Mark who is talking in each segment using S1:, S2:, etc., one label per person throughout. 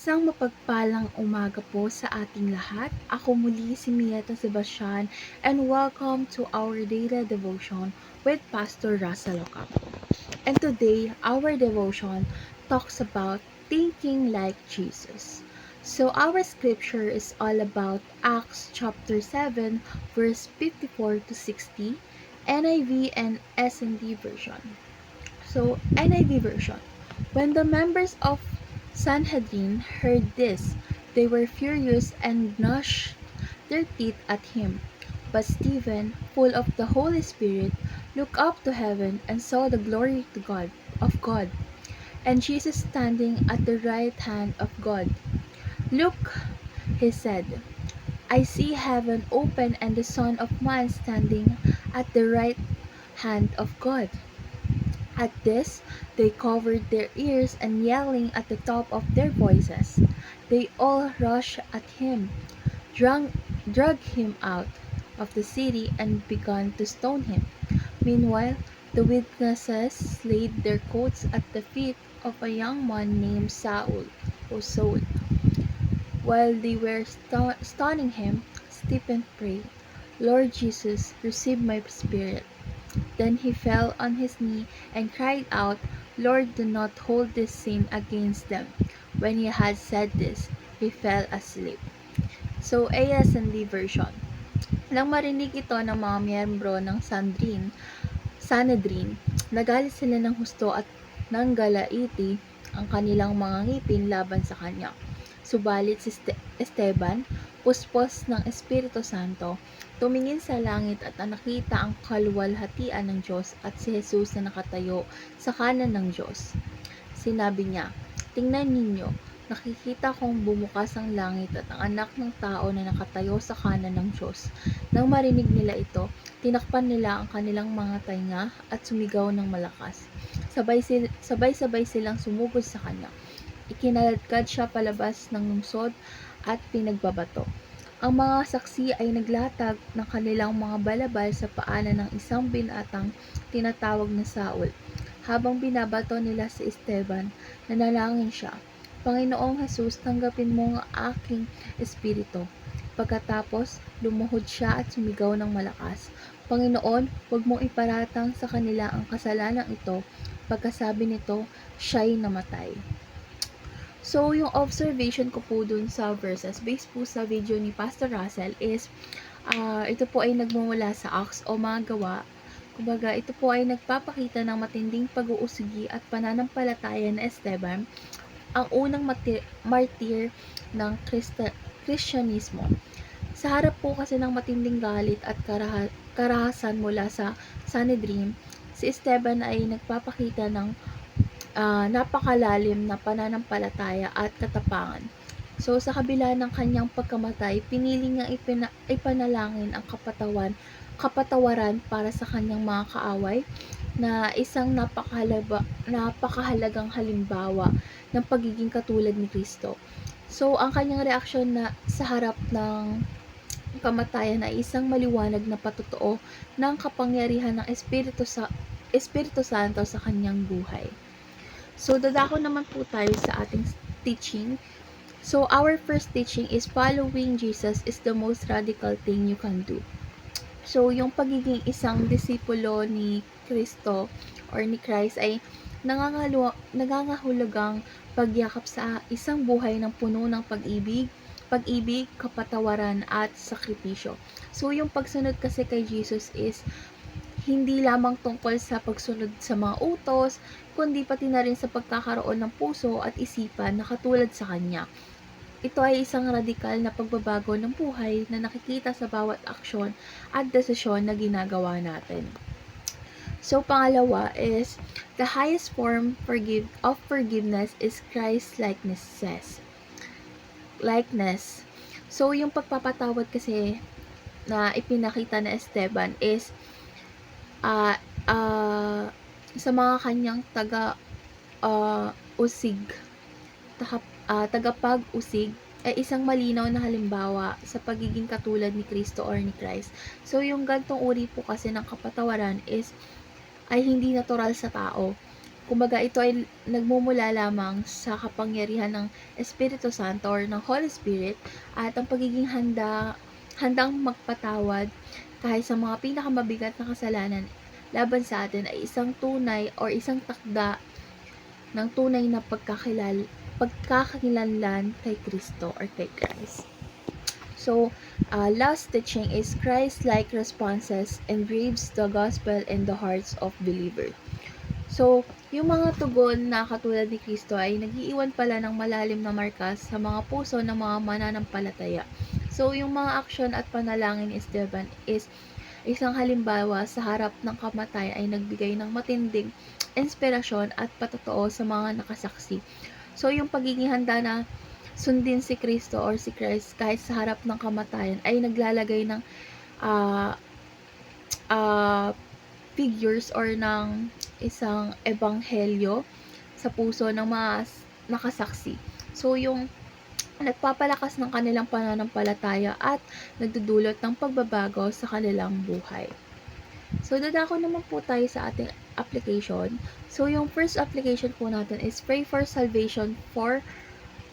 S1: Isang mapagpalang umaga po sa ating lahat. Ako muli si Mieta Sebastian and welcome to our daily devotion with Pastor Russell Ocampo. And today, our devotion talks about thinking like Jesus. So our scripture is all about Acts chapter 7 verse 54 to 60, NIV and SND version. So, NIV version. When the members of Sanhedrin heard this, they were furious and gnashed their teeth at him. But Stephen, full of the Holy Spirit, looked up to heaven and saw the glory of God, and Jesus standing at the right hand of God. Look, he said, I see heaven open and the Son of Man standing at the right hand of God. At this, they covered their ears and yelling at the top of their voices, they all rushed at him, dragged him out of the city, and began to stone him. Meanwhile, the witnesses laid their coats at the feet of a young man named Saul. While they were stoning him, Stephen prayed, Lord Jesus, receive my spirit. Then he fell on his knee and cried out, Lord, do not hold this sin against them. When he had said this, he fell asleep. So, ASND version. Nang marinig ito ng mga miyembro ng Sanhedrin, nagalit sila ng husto at nanggalaiti ang kanilang mga ngipin laban sa kanya. Subalit si Esteban, puspos ng Espiritu Santo, tumingin sa langit at nakita ang kaluwalhatian ng Diyos at si Jesus na nakatayo sa kanan ng Diyos. Sinabi niya, tingnan ninyo, nakikita kong bumukas ang langit at ang anak ng tao na nakatayo sa kanan ng Diyos. Nang marinig nila ito, tinakpan nila ang kanilang mga tainga at sumigaw ng malakas. Sabay-sabay silang sumugod sa kanya. Ikinaladkad siya palabas ng lungsod at pinagbabato. Ang mga saksi ay naglatag ng kanilang mga balabal sa paanan ng isang binatang tinatawag na Saul. Habang binabato nila si Esteban, nanalangin siya, Panginoong Jesus, tanggapin mo ang aking espiritu. Pagkatapos, lumuhod siya at sumigaw ng malakas, Panginoon, huwag mong iparatang sa kanila ang kasalanang ito. Pagkasabi nito, siya'y namatay. So, yung observation ko po dun sa verses, based po sa video ni Pastor Russell is, ito po ay nagmumula sa Acts o mga gawa. Kumbaga, ito po ay nagpapakita ng matinding pag-uusigi at pananampalataya na Esteban, ang unang martir ng Kristyanismo. Sa harap po kasi ng matinding galit at karahasan mula sa Sanhedrin, si Esteban ay nagpapakita ng napakalalim na pananampalataya at katapangan. So, sa kabila ng kanyang pagkamatay, pinili niyang ipanalangin ang kapatawaran para sa kanyang mga kaaway na isang napakahalagang halimbawa ng pagiging katulad ni Kristo. So, ang kanyang reaksyon na sa harap ng kamatayan ay isang maliwanag na patotoo ng kapangyarihan ng Espiritu Santo sa kanyang buhay. So, dadako naman po tayo sa ating teaching. So, our first teaching is following Jesus is the most radical thing you can do. So, yung pagiging isang disipulo ni Kristo or ni Christ ay nangangahulugang pagyakap sa isang buhay ng puno ng pag-ibig, kapatawaran at sakripisyo. So, yung pagsunod kasi kay Jesus is hindi lamang tungkol sa pagsunod sa mga utos, kundi pati na rin sa pagkakaroon ng puso at isipan na katulad sa Kanya. Ito ay isang radikal na pagbabago ng buhay na nakikita sa bawat aksyon at desisyon na ginagawa natin. So, pangalawa is, the highest form of forgiveness is Christ-likeness. So, yung pagpapatawad kasi na ipinakita na Esteban is sa mga kanyang tagapag-usig ay isang malinaw na halimbawa sa pagiging katulad ni Kristo or ni Christ. So, yung gantong uri po kasi ng kapatawaran ay hindi natural sa tao. Kumbaga ito ay nagmumula lamang sa kapangyarihan ng Espiritu Santo or ng Holy Spirit at ang pagiging handang magpatawad kahit sa mga pinakamabigat na kasalanan laban sa atin ay isang tunay or isang takda ng tunay na pagkakakilanlan kay Kristo or kay Christ. So, last teaching is Christ-like responses engraves the gospel in the hearts of believers. So, yung mga tugon na katulad ni Kristo ay nag-iiwan pala ng malalim na markas sa mga puso ng mga mananampalataya. So, yung mga aksyon at panalangin ni Esteban is isang halimbawa sa harap ng kamatayan ay nagbigay ng matinding inspirasyon at patotoo sa mga nakasaksi. So, yung pagiging handa na sundin si Kristo or si Christ kahit sa harap ng kamatayan ay naglalagay ng ah ah, figures or ng isang ebanghelyo sa puso ng mga nakasaksi. So, yung nagpapalakas ng kanilang pananampalataya at nagdudulot ng pagbabago sa kanilang buhay. So, dadako naman po tayo sa ating application. So, yung first application po natin is pray for salvation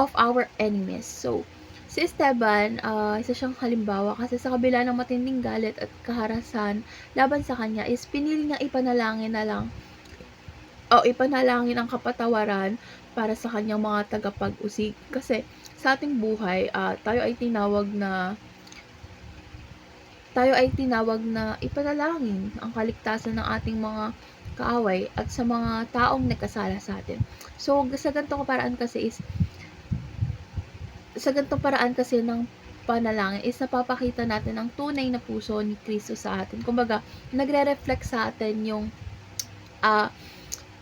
S1: of our enemies. So, si Esteban, isa siyang halimbawa kasi sa kabila ng matinding galit at kaharasan laban sa kanya is pinili niya ipanalangin ang kapatawaran para sa kanyang mga tagapag-usig. Kasi sa ating buhay, tayo ay tinawag na ipanalangin ang kaligtasan ng ating mga kaaway at sa mga taong nagkasala sa atin. So, sa ganitong paraan kasi ng panalangin is napapakita natin ang tunay na puso ni Kristo sa atin. Kumbaga, nagre-reflect sa atin yung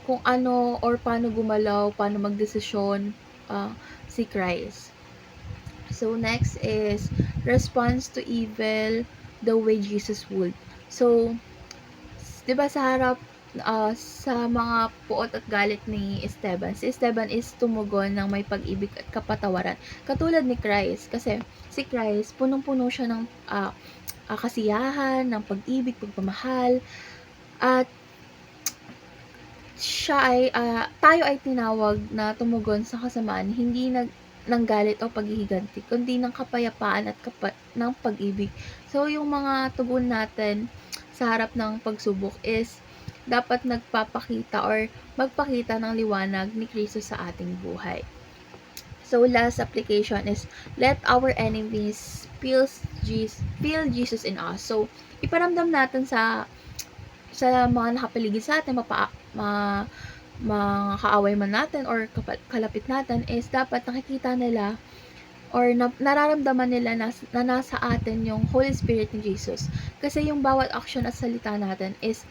S1: kung ano or paano gumalaw, paano magdesisyon si Christ. So, next is response to evil the way Jesus would. So, 'di ba sa harap sa mga puot at galit ni Esteban, si Esteban is tumugon ng may pag-ibig at kapatawaran. Katulad ni Christ, kasi si Christ punong-puno siya ng kasiyahan, ng pag-ibig, pagmamahal, at tayo ay tinawag na tumugon sa kasamaan, hindi ng galit o paghihiganti, kundi ng kapayapaan at ng pag-ibig. So, yung mga tugon natin sa harap ng pagsubok is dapat magpakita ng liwanag ni Kristo sa ating buhay. So, last application is let our enemies feel Jesus in us. So, iparamdam natin sa mga nakapaligid sa atin, mga kaaway man natin or kalapit natin, is dapat nakikita nila or nararamdaman nila na nasa atin yung Holy Spirit ni Jesus. Kasi yung bawat action at salita natin is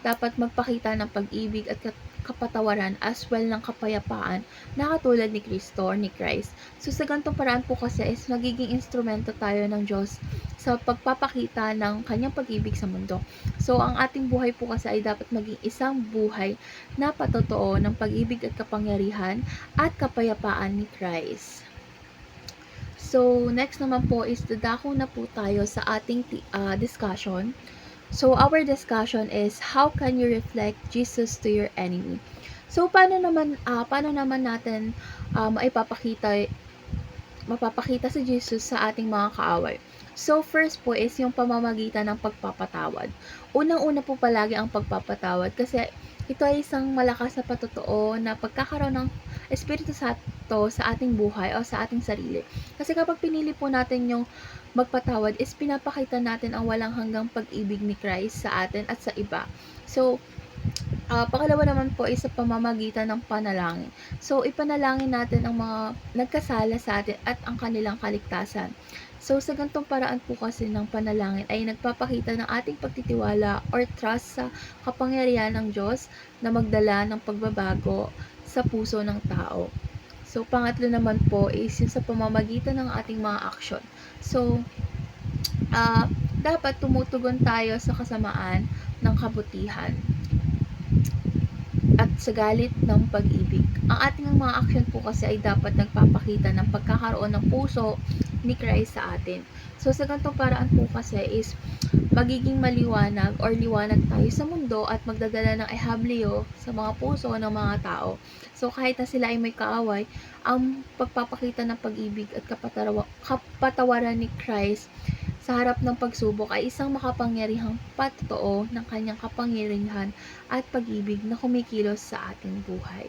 S1: dapat magpakita ng pag-ibig at kapatawaran as well ng kapayapaan na katulad ni Kristo or ni Christ. So, sa ganitong paraan po kasi is magiging instrumento tayo ng Diyos sa pagpapakita ng kanyang pag-ibig sa mundo. So, ang ating buhay po kasi ay dapat maging isang buhay na patotoo ng pag-ibig at kapangyarihan at kapayapaan ni Christ. So, next naman po is dadako na po tayo sa ating discussion. So, our discussion is how can you reflect Jesus to your enemy? So, paano naman natin mapapakita si Jesus sa ating mga kaaway? So, first po is yung pamamagitan ng pagpapatawad. Unang-una po palagi ang pagpapatawad kasi ito ay isang malakas na patotoo na pagkakaroon ng Espiritu Santo sa ating buhay o sa ating sarili. Kasi kapag pinili po natin yung magpatawad is pinapakita natin ang walang hanggang pag-ibig ni Christ sa atin at sa iba. So, pangalawa naman po is sa pamamagitan ng panalangin. So, ipanalangin natin ang mga nagkasala sa atin at ang kanilang kaligtasan. So, sa ganitong paraan po kasi ng panalangin ay nagpapakita ng ating pagtitiwala or trust sa kapangyarihan ng Diyos na magdala ng pagbabago sa puso ng tao. So, pangatlo naman po is yung sa pamamagitan ng ating mga aksyon. So, dapat tumutugon tayo sa kasamaan ng kabutihan at sa galit ng pag-ibig. Ang ating mga aksyon po kasi ay dapat nagpapakita ng pagkakaroon ng puso ni Christ sa atin. So, sa ganitong paraan po kasi is magiging maliwanag or liwanag tayo sa mundo at magdadala ng ehablyo sa mga puso ng mga tao. So, kahit na sila ay may kaaway, ang pagpapakita ng pag-ibig at kapatawaran ni Christ sa harap ng pagsubok ay isang makapangyarihang patotoo ng kanyang kapangyarihan at pag-ibig na kumikilos sa ating buhay.